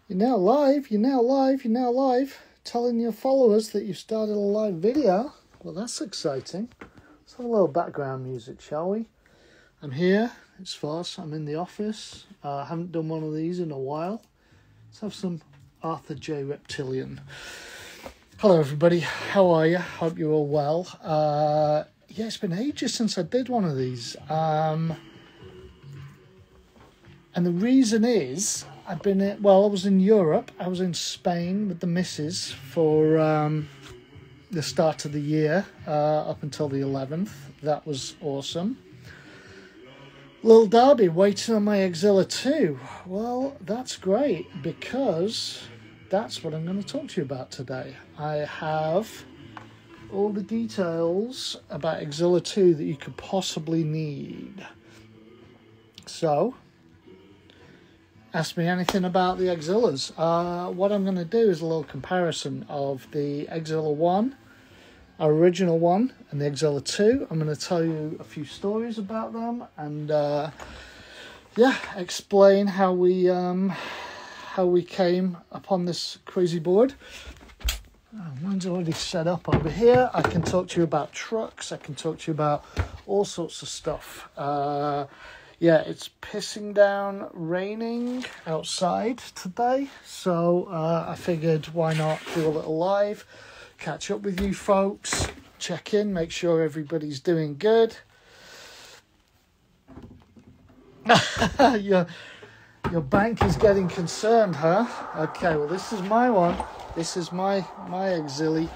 You're now live, you're now live, you're now live. Telling your followers that you've started a live video. Well, that's exciting. Let's have a little background music, shall we? I'm here, it's Voss, I'm in the office. I haven't done one of these in a while. Let's have some Arthur J. Reptilian. Hello everybody, how are you? Hope you're all well. Yeah, it's been ages since I did one of these. And the reason is, I was in Europe. I was in Spain with the missus for the start of the year, up until the 11th. That was awesome. Little Darby waiting on my Eggzilla 2. Well, that's great, because that's what I'm going to talk to you about today. I have all the details about Eggzilla 2 that you could possibly need. So, ask me anything about the Eggzillas. What I'm going to do is a little comparison of the Eggzilla 1, our original one, and the Eggzilla 2. I'm going to tell you a few stories about them and explain how we came upon this crazy board. Oh, mine's already set up over here. I can talk to you about trucks. I can talk to you about all sorts of stuff. Yeah, it's pissing down, raining outside today, so I figured why not do a little live, catch up with you folks, check in, make sure everybody's doing good. Your bank is getting concerned, huh? Okay, well this is my one. This is my Eggzilla,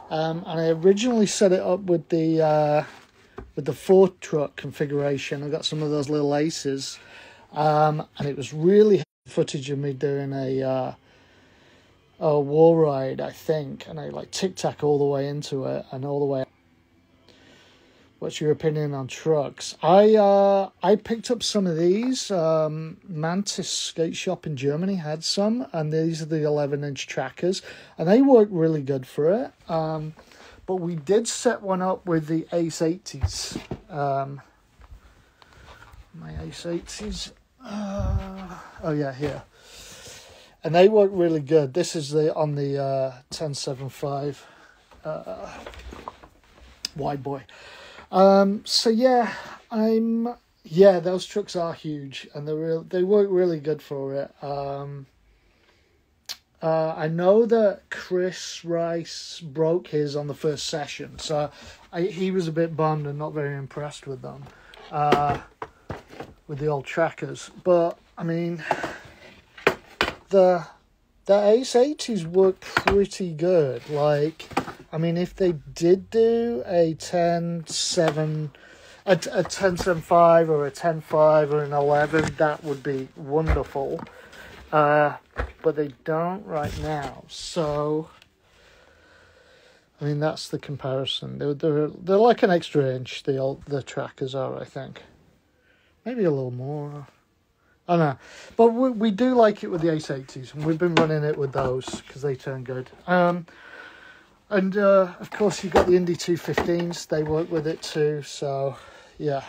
and I originally set it up with the Ford truck configuration. I got some of those little aces, and it was really footage of me doing a wall ride, I think, and I like tic-tac all the way into it and all the way. What's your opinion on trucks? I picked up some of these. Mantis Skate Shop in Germany had some, and these are the 11-inch trackers, and they work really good for it. But we did set one up with the Ace 80s. My Ace 80s. Oh yeah, here. And they work really good. This is on the 1075 wide boy. So yeah, those trucks are huge, and they work really good for it. I know that Chris Rice broke his on the first session, so he was a bit bummed and not very impressed with them, with the old trackers. But I mean, the Ace 80s work pretty good. Like, I mean, if they did do a 10.7, a 10.75 or a 10.5 or an 11, that would be wonderful. But they don't right now. So, I mean, that's the comparison. They're like an extra inch. The trackers are, I think, maybe a little more. I don't know, but we do like it with the Ace 80s, and we've been running it with those because they turn good. And of course you've got the Indy 215s. They work with it too. So yeah,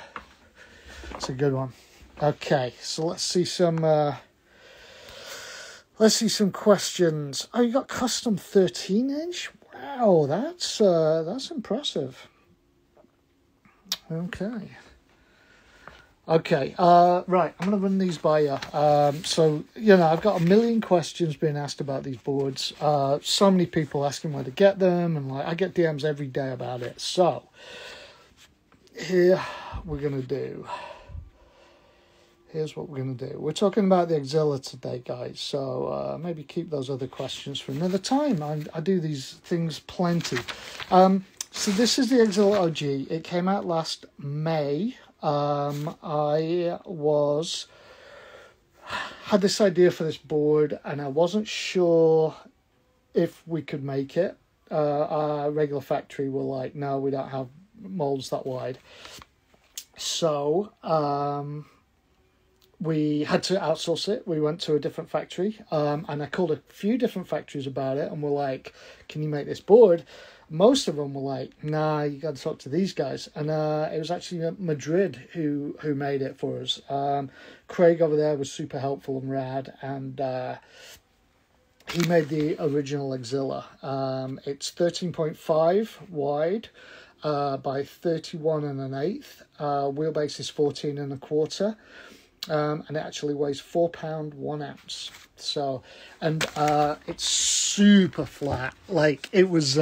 it's a good one. Okay, so let's see some questions. Oh, you got custom 13-inch? Wow, that's impressive. Okay, right, I'm going to run these by you. So, I've got a million questions being asked about these boards. So many people asking where to get them, and I get DMs every day about it. So, here's what we're going to do. We're talking about the Eggzilla today, guys, so maybe keep those other questions for another time. I do these things plenty. So this is the Eggzilla OG. It came out last May. I had this idea for this board, and I wasn't sure if we could make it. Our regular factory were like, no, we don't have molds that wide. So, we had to outsource it. We went to a different factory, and I called a few different factories about it, and we're like, can you make this board? most of them were like, nah, you got to talk to these guys. And it was actually Madrid who made it for us. Craig over there was super helpful and rad, and he made the original Eggzilla. It's 13.5 wide by 31 and an eighth. Wheelbase is 14 and a quarter. And it actually weighs £4 1 ounce. So, and it's super flat. Like, it was,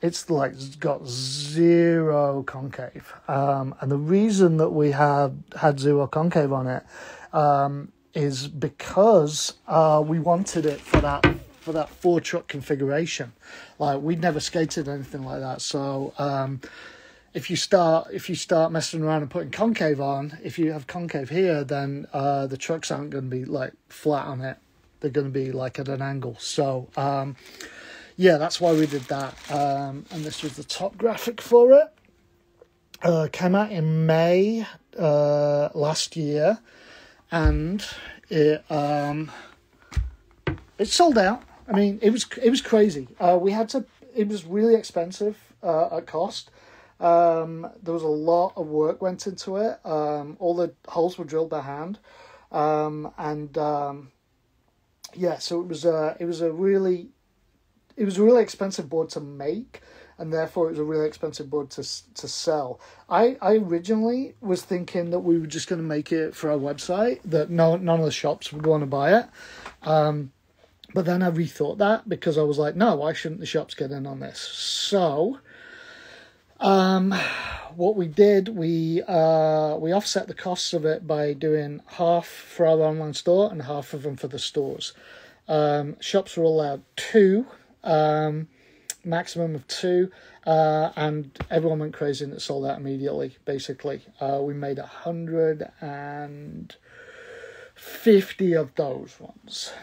it's like got zero concave. And the reason that we had zero concave on it is because we wanted it for that 4-truck configuration. Like, we'd never skated anything like that. So, if you start messing around and putting concave on, if you have concave here, then the trucks aren't going to be like flat on it. They're going to be like at an angle. So yeah, that's why we did that. And this was the top graphic for it. Came out in May last year, and it sold out. I mean, it was crazy. It was really expensive at cost. There was a lot of work went into it. All the holes were drilled by hand. Yeah, so it was a really expensive board to make, and therefore it was a really expensive board to sell. I originally was thinking that we were just going to make it for our website, that none of the shops would want to buy it. But then I rethought that, because I was like, no, why shouldn't the shops get in on this? So what we did, we offset the costs of it by doing half for our online store and half of them for the stores. Shops were allowed 2, maximum of 2, and everyone went crazy and it sold out immediately. Basically, we made 150 of those ones.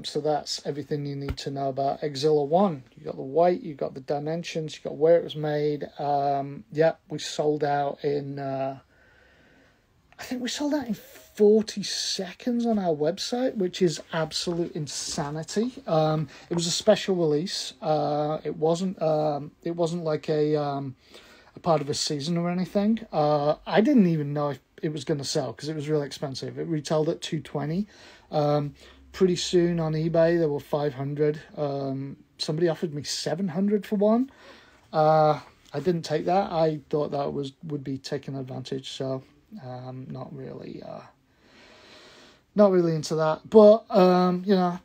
So that's everything you need to know about Eggzilla 1. You got the weight, you got the dimensions, you got where it was made. Yeah, we sold out in, I think we sold out in 40 seconds on our website, which is absolute insanity. It was a special release. It wasn't like a part of a season or anything. I didn't even know if it was going to sell, because it was really expensive. It retailed at $220. Pretty soon on eBay there were 500. Somebody offered me 700 for one. I didn't take that. I thought that would be taking advantage. So not really into that. But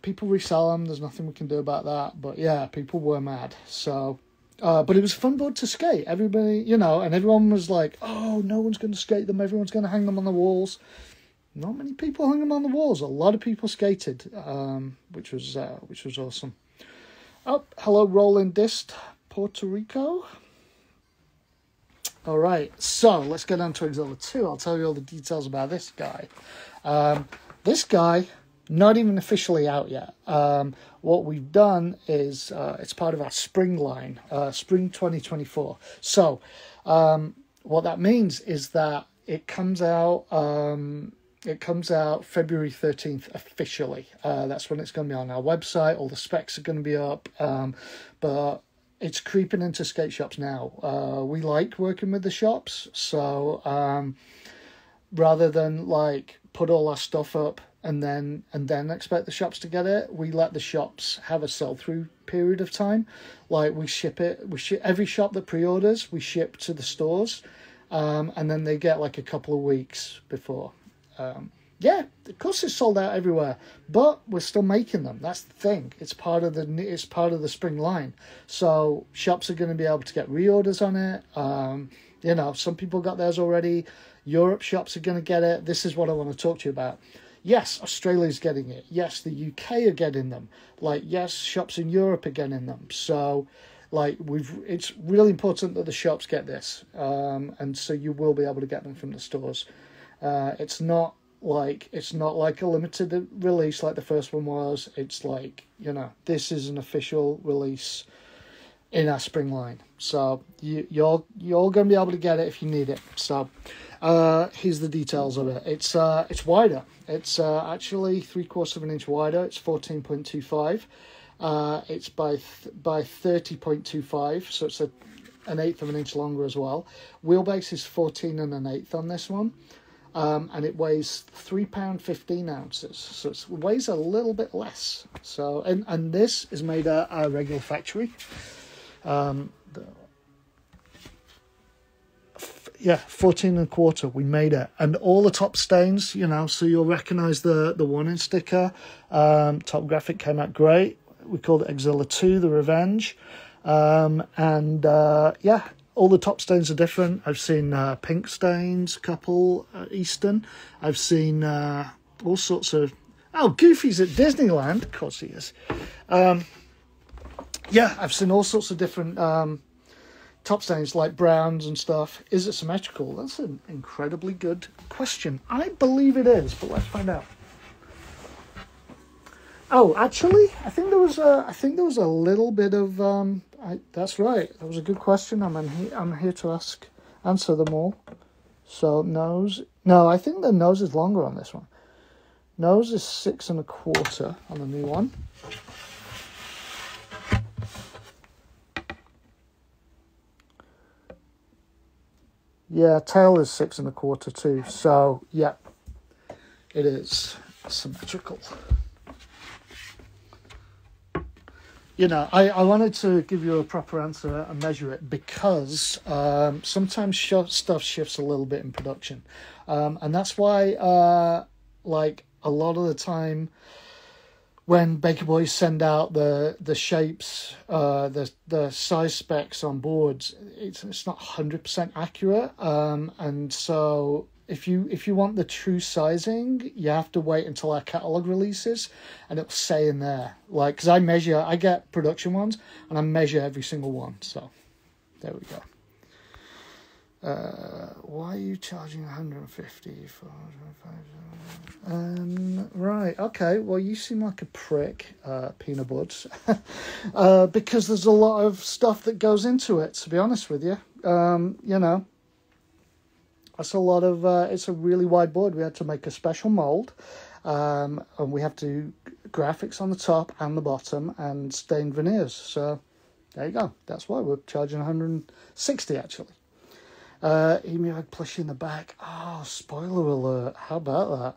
people resell them. There's nothing we can do about that. But yeah, people were mad. So. But it was a fun board to skate. Everybody, and everyone was like, oh, no one's going to skate them. Everyone's going to hang them on the walls. Not many people hung them on the walls. A lot of people skated, which was awesome. Oh, hello, Rolling Disc, Puerto Rico. All right, so let's get on to Eggzilla 2. I'll tell you all the details about this guy. This guy, not even officially out yet. What we've done is it's part of our spring line, spring 2024. So what that means is that it comes out February 13th officially. That's when it's going to be on our website. All the specs are going to be up. But it's creeping into skate shops now. We like working with the shops. So rather than like put all our stuff up and then expect the shops to get it, we let the shops have a sell-through period of time. Like we ship every shop that pre-orders, we ship to the stores, and then they get like a couple of weeks before. Yeah, of course it's sold out everywhere, but we're still making them. That's the thing. It's part of the spring line. So shops are going to be able to get reorders on it. Some people got theirs already. Europe shops are going to get it. This is what I want to talk to you about. Yes, Australia's getting it. Yes, the UK are getting them. Like, yes, shops in Europe are getting them. So, like, it's really important that the shops get this. And so you will be able to get them from the stores. It's not like a limited release like the first one was. It's like, this is an official release in our spring line. So you're going to be able to get it if you need it. So here's the details of it. It's wider. It's actually 3/4 of an inch wider. It's 14.25. It's by 30.25, so it's an eighth of an inch longer as well. Wheelbase is 14 and an eighth on this one. And it weighs £3.15, so it weighs a little bit less. So and this is made at our regular factory. Yeah, 14 and a quarter. We made it, and all the top stains, you know, so you'll recognise the 1-inch sticker. Top graphic came out great. We called it Eggzilla 2, the Revenge, yeah. All the top stains are different. I've seen pink stains, couple Eastern. I've seen all sorts of... Oh, Goofy's at Disneyland. Of course he is. Yeah, I've seen all sorts of different top stains, like browns and stuff. Is it symmetrical? That's an incredibly good question. I believe it is, but let's find out. Oh, actually, I think there was a little bit of... that's right. That was a good question. I'm here to answer them all. So nose. No, I think the nose is longer on this one. Nose is 6 and a quarter on the new one. Yeah, tail is 6 and a quarter too. So yeah, it is symmetrical. You know, I wanted to give you a proper answer and measure it because sometimes stuff shifts a little bit in production. And that's why, like, a lot of the time when Baker Boys send out the shapes, the size specs on boards, it's not 100% accurate. And so... If you want the true sizing, you have to wait until our catalogue releases, and it'll say in there. Like, because I get production ones, and I measure every single one. So, there we go. Why are you charging 150 for... right, okay. Well, you seem like a prick, Peanut Buds, because there's a lot of stuff that goes into it. To be honest with you, you know. That's a lot of, it's a really wide board. We had to make a special mould, and we have to do graphics on the top and the bottom and stained veneers. So there you go. That's why we're charging 160 actually. Emu egg plushie in the back. Oh, spoiler alert. How about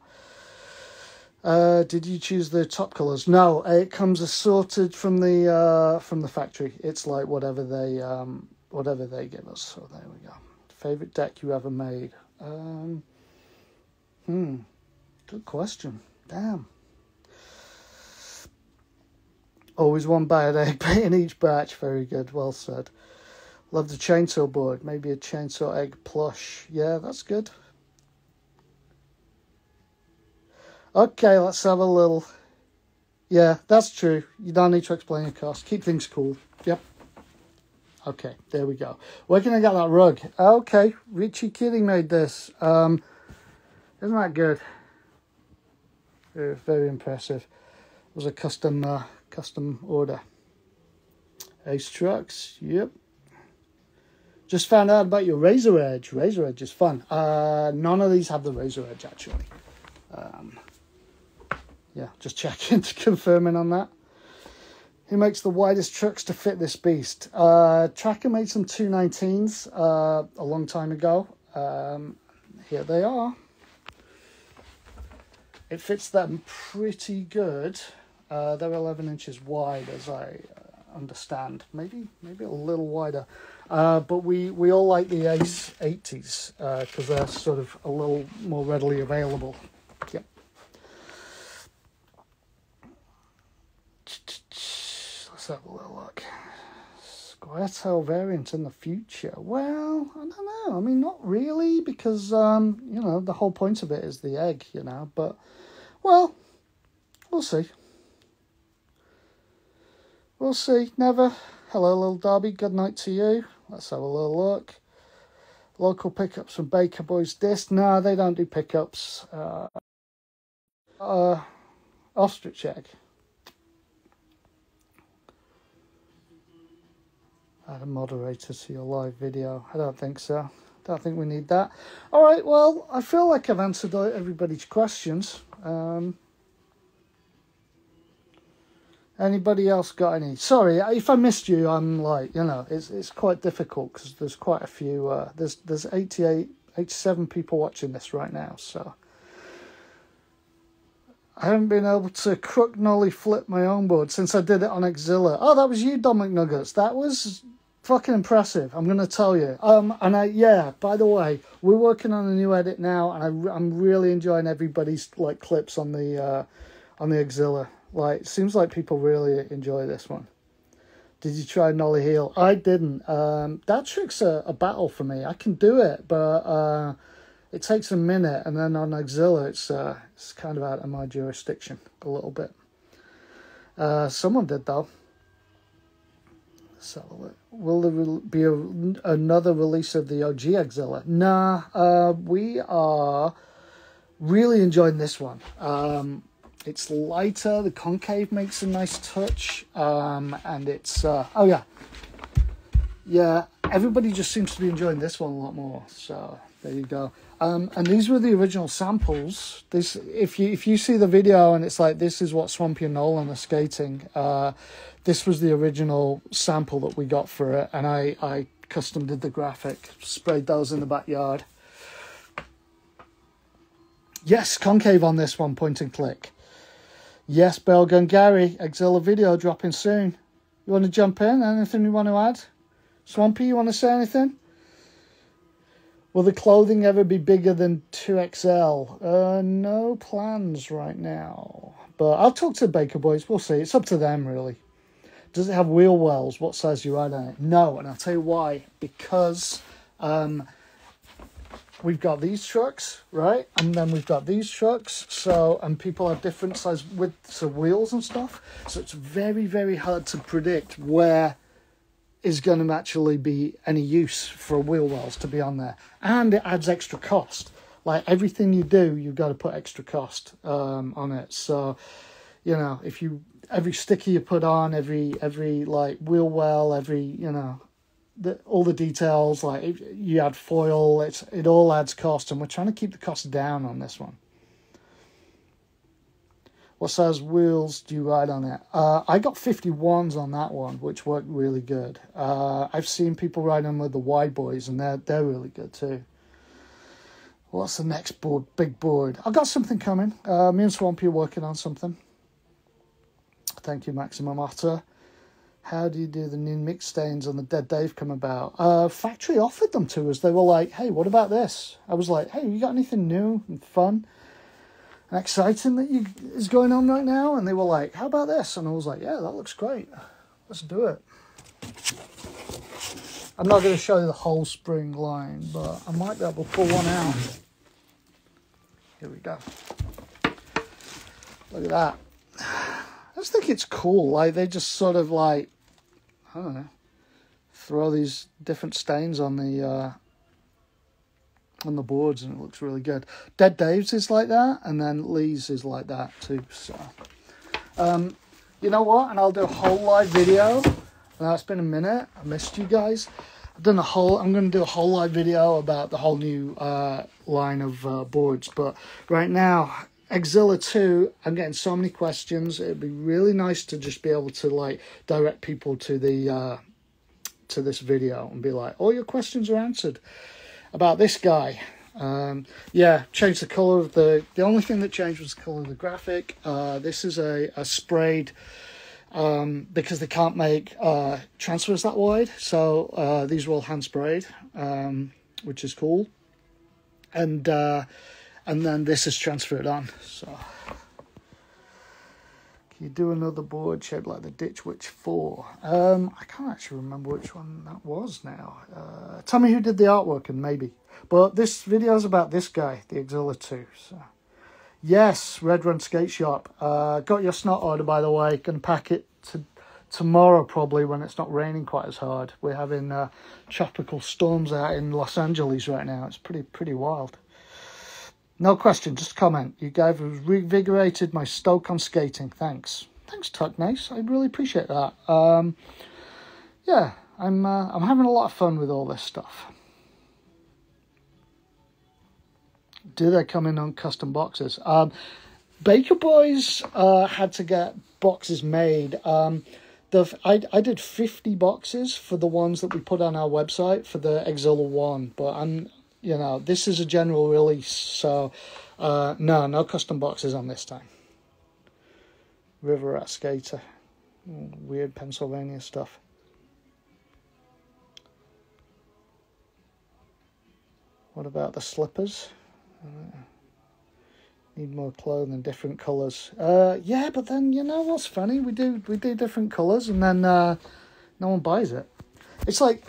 that? Did you choose the top colours? No, it comes assorted from the factory. It's like whatever they give us. So there we go. Favorite deck you ever made? Good question. Damn. Always one bad egg in each batch. Very good. Well said. Love the chainsaw board. Maybe a chainsaw egg plush. Yeah, that's good. Okay, let's have a little... Yeah, that's true. You don't need to explain your cost. Keep things cool. Yep. Okay, there we go. Where can I get that rug? Okay, Richie Kitty made this. Isn't that good? Very, very impressive. It was a custom order. Ace Trucks, yep. Just found out about your Razor Edge. Razor Edge is fun. None of these have the Razor Edge, actually. Yeah, just checking to confirming on that. Who makes the widest trucks to fit this beast? Tracker made some 219s a long time ago. Here they are. It fits them pretty good. They're 11 inches wide, as I understand. Maybe a little wider. But we all like the Ace 80s because they're sort of a little more readily available. Yep. Let's have a little look. Square tail variant in the future. Well, I don't know. I mean, not really, because you know, the whole point of it is the egg, you know. But well, we'll see. We'll see. Never. Hello, little Darby. Good night to you. Let's have a little look. Local pickups from Baker Boys Disc. No, they don't do pickups. Ostrich egg. Add a moderator to your live video. I don't think so. Don't think we need that. All right, well, I feel like I've answered everybody's questions. Anybody else got any? Sorry, if I missed you, I'm like, you know, it's quite difficult because there's quite a few. There's 88, 87 people watching this right now, so I haven't been able to crook nollie flip my own board since I did it on Eggzilla. Oh, that was you, Dom McNuggets. That was fucking impressive, I'm gonna tell you. Yeah, by the way, we're working on a new edit now, and I'm really enjoying everybody's like clips on the Eggzilla. Like, it seems like people really enjoy this one. Did you try nollie heel? I didn't. That trick's a battle for me. I can do it, but it takes a minute, and then on Eggzilla, it's kind of out of my jurisdiction a little bit. Someone did though. So, will there be another release of the OG Eggzilla? Nah, we are really enjoying this one. It's lighter, the concave makes a nice touch, and it's, yeah, everybody just seems to be enjoying this one a lot more, so there you go. And these were the original samples. This, if you see the video and it's like, this is what Swampy and Nolan are skating, this was the original sample that we got for it, and I custom did the graphic, sprayed those in the backyard. Yes, concave on this one, point and click. Yes, Belgun Gary, Eggzilla video dropping soon. You want to jump in? Anything you want to add? Swampy, you want to say anything? Will the clothing ever be bigger than 2XL? No plans right now. But I'll talk to the Baker Boys. We'll see. It's up to them, really. Does it have wheel wells? What size do you ride on it? No, and I'll tell you why. Because we've got these trucks, right? And then we've got these trucks. So, and people have different size widths of wheels and stuff. So it's very, very hard to predict where is going to actually be any use for wheel wells to be on there. And it adds extra cost. Like everything you do, you've got to put extra cost on it. So, you know, if you, every sticker you put on, every like wheel well, every, you know, all the details, like if you add foil, it all adds cost, and we're trying to keep the cost down on this one. What size wheels do you ride on it? I got 51s on that one, which worked really good. I've seen people ride them with the wide boys, and they're really good too. What's the next board? Big board. I've got something coming. Me and Swampy are working on something. Thank you, Maximum Otter. How do you do the new mix stains on the Dead Dave come about? Factory offered them to us. They were like, hey, what about this? I was like, hey, you got anything new and fun and exciting that is going on right now? And they were like, how about this? And I was like, yeah, that looks great. Let's do it. I'm not going to show you the whole spring line, but I might be able to pull one out. Here we go. Look at that. I just think it's cool. Like, they just sort of like, I don't know, throw these different stains on the boards, and it looks really good. Dead Dave's is like that, and then Lee's is like that too. So, you know what? And I'll do a whole live video. Now it's been a minute. I missed you guys. I'm going to do a whole live video about the whole new line of boards. But right now, Eggzilla 2, I'm getting so many questions. It'd be really nice to just be able to like direct people to the to this video and be like, all your questions are answered about this guy. Yeah, changed the color of the only thing that changed was the color of the graphic. This is a sprayed, because they can't make transfers that wide, so these were all hand sprayed, which is cool. And then this is transferred on. So, can you do another board shaped like the Ditch Witch 4? I can't actually remember which one that was now. Tell me who did the artwork, and maybe. But this video is about this guy, the Eggzilla 2. So, yes, Red Run Skate Shop. Got your snot order, by the way. Gonna pack it tomorrow, probably, when it's not raining quite as hard. We're having tropical storms out in Los Angeles right now. It's pretty wild. No question, just a comment. You guys have revigorated my stoke on skating. Thanks. Thanks, Tuck Nice. I really appreciate that. Yeah, I'm having a lot of fun with all this stuff. Do they come in on custom boxes? Baker Boys had to get boxes made. I did 50 boxes for the ones that we put on our website for the Eggzilla 1, but this is a general release, so no custom boxes on this time. River Rat Skater. Weird Pennsylvania stuff. What about the slippers? Need more clothing, different colours. Yeah, but then you know what's funny? We do different colours, and then no one buys it. It's like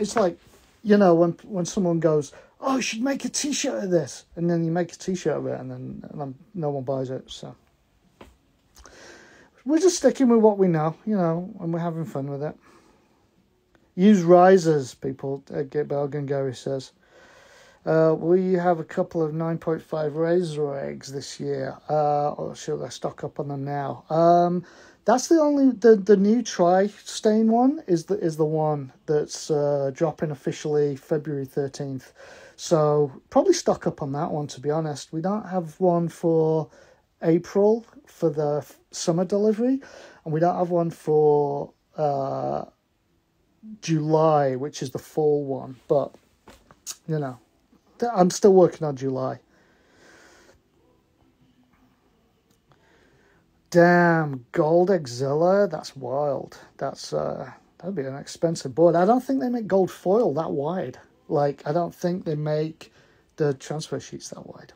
when someone goes, "Oh, you should make a T-shirt of this," and then you make a T-shirt of it, and then no one buys it. So we're just sticking with what we know, and we're having fun with it. Use risers, people. Belgian Gary says. We have a couple of 9.5 razor eggs this year. Or should I stock up on them now? That's the new tri-stain one is the one that's dropping officially February 13th. So probably stock up on that one, to be honest. We don't have one for April for the summer delivery, and we don't have one for July, which is the fall one. But, I'm still working on July. Damn, gold Eggzilla, that's wild. That'd be an expensive board. I don't think they make gold foil that wide. I don't think they make the transfer sheets that wide.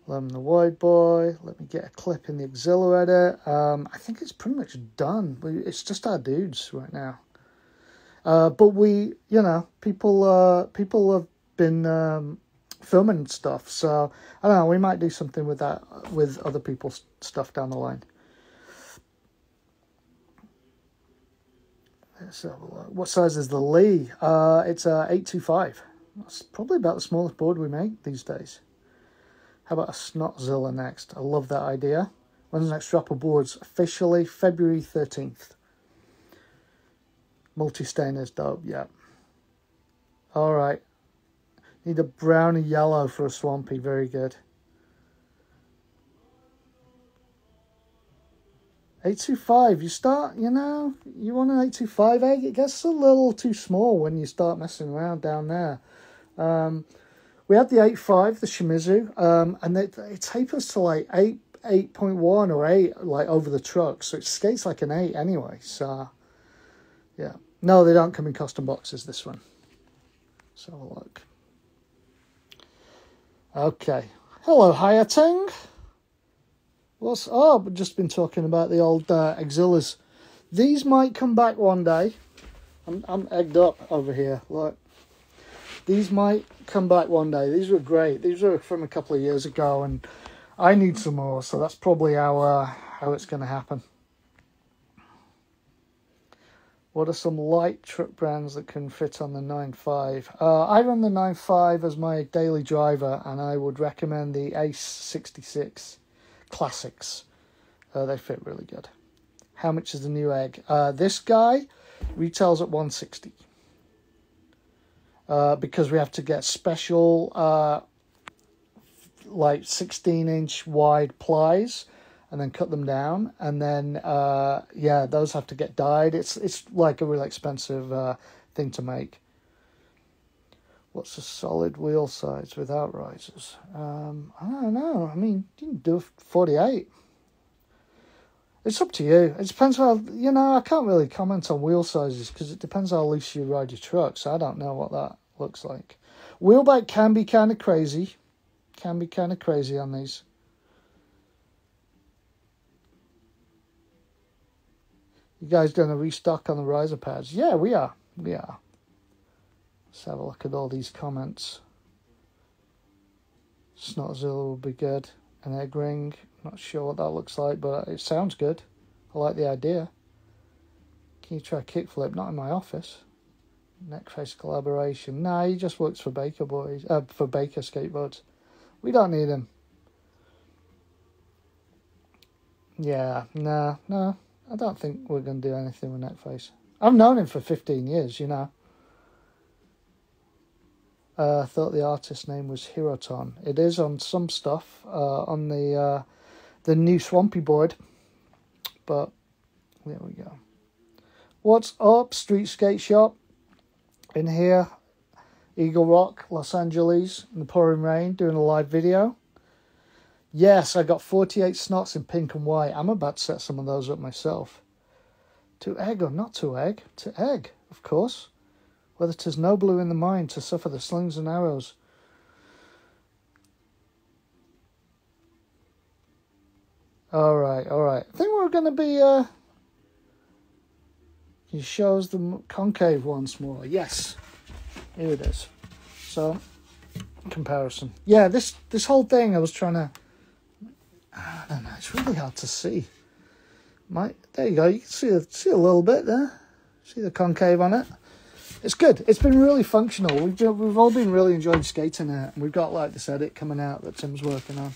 Lem the Wide Boy. Let me get a clip in the Eggzilla edit. I think it's pretty much done. It's just our dudes right now. But we, people have been filming stuff, so I don't know, we might do something with that with other people's stuff down the line. Let's have a look. What size is the Lee? It's a 825. That's probably about the smallest board we make these days. How about a Snotzilla next? I love that idea. When's the next drop of boards? Officially February 13th. Multi-stain is dope, yeah. Alright. Need a browny yellow for a swampy. Very good. 825. You start, you want an 825 egg? It gets a little too small when you start messing around down there. We had the 8.5, the Shimizu, and it tapers to 8.1 or 8, over the truck. So it skates like an 8 anyway. So, yeah. No, they don't come in custom boxes, this one. Let's have a look. Okay. Hello, Hayating. We've just been talking about the old Eggzillas. These might come back one day. I'm egged up over here. Look. These might come back one day. These were great. These were from a couple of years ago, and I need some more, so that's probably how it's going to happen. What are some light truck brands that can fit on the 9.5? I run the 9.5 as my daily driver, and I would recommend the Ace 66 Classics. They fit really good. How much is the new egg? This guy retails at $160. Because we have to get special 16-inch wide plies and then cut them down, and then those have to get dyed. It's like a really expensive thing to make. What's a solid wheel size without risers? I don't know. I mean, you can do 48. It's up to you. It depends how, I can't really comment on wheel sizes because it depends how loose you ride your truck, so I don't know what that looks like. Wheelback can be kind of crazy. Can be kind of crazy on these. You guys going to restock on the riser pads? Yeah, we are. We are. Let's have a look at all these comments. Snotzilla will be good. An egg ring. Not sure what that looks like, but it sounds good. I like the idea. Can you try kickflip? Not in my office. Neckface collaboration. Nah, he just works for Baker Boys. For Baker Skateboards. We don't need him. Yeah, no. I don't think we're going to do anything with Neckface. I've known him for 15 years, I thought the artist name was Heroin. It is on some stuff. On the the new Swampy Board. But there we go. What's up, Street Skate Shop? In here, Eagle Rock, Los Angeles, in the pouring rain, doing a live video. Yes, I got 48 snots in pink and white. I'm about to set some of those up myself. To egg or not to egg? To egg, of course. Whether 'tis nobler in the mind to suffer the slings and arrows. All right. I think we're going to be... He shows the concave once more. Yes. Here it is. So, comparison. Yeah, this whole thing I was trying to... I don't know. It's really hard to see. There you go. You can see a little bit there. See the concave on it. It's good. It's been really functional. We've all been really enjoying skating it. And we've got like this edit coming out that Tim's working on.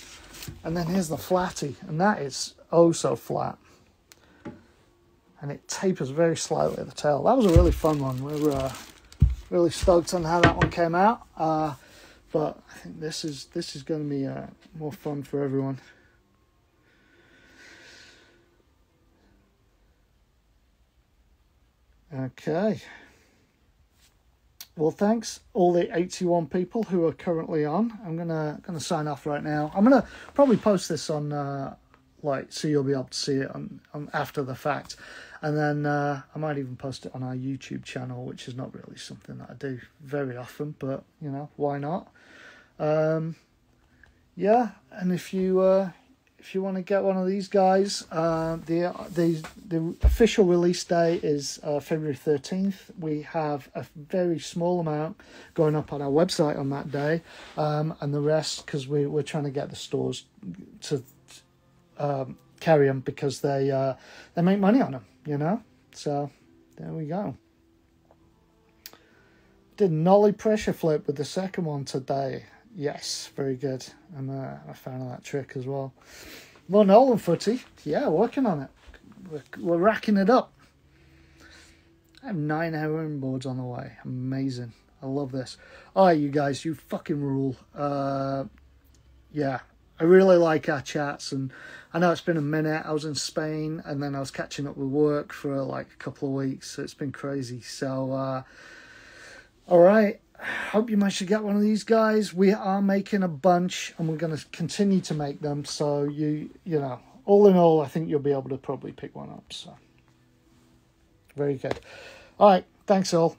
And then here's the flatty. And that is oh so flat. And it tapers very slightly at the tail. That was a really fun one. We were really stoked on how that one came out. But I think this is going to be more fun for everyone. Okay. Well, thanks all the 81 people who are currently on. I'm gonna sign off right now. I'm gonna probably post this on so you'll be able to see it on after the fact, and then I might even post it on our YouTube channel, which is not really something that I do very often, but you know, why not? Yeah, and if you want to get one of these guys, the official release day is February 13th. We have a very small amount going up on our website on that day, and the rest, because we're trying to get the stores to carry them, because they make money on them, you know. So there we go. Did nollie pressure flip with the second one today. Yes, very good. I'm a fan of that trick as well. More Nolan footy. Yeah, working on it. We're racking it up. I have 9 heroin boards on the way. Amazing. I love this. Alright, you guys, you fucking rule. Yeah, I really like our chats, and I know it's been a minute. I was in Spain, and then I was catching up with work for like a couple of weeks, so it's been crazy. So, alright. Hope you managed to get one of these guys. We are making a bunch, and we're going to continue to make them. So you know, all in all, I think you'll be able to probably pick one up. So very good. All right, thanks all.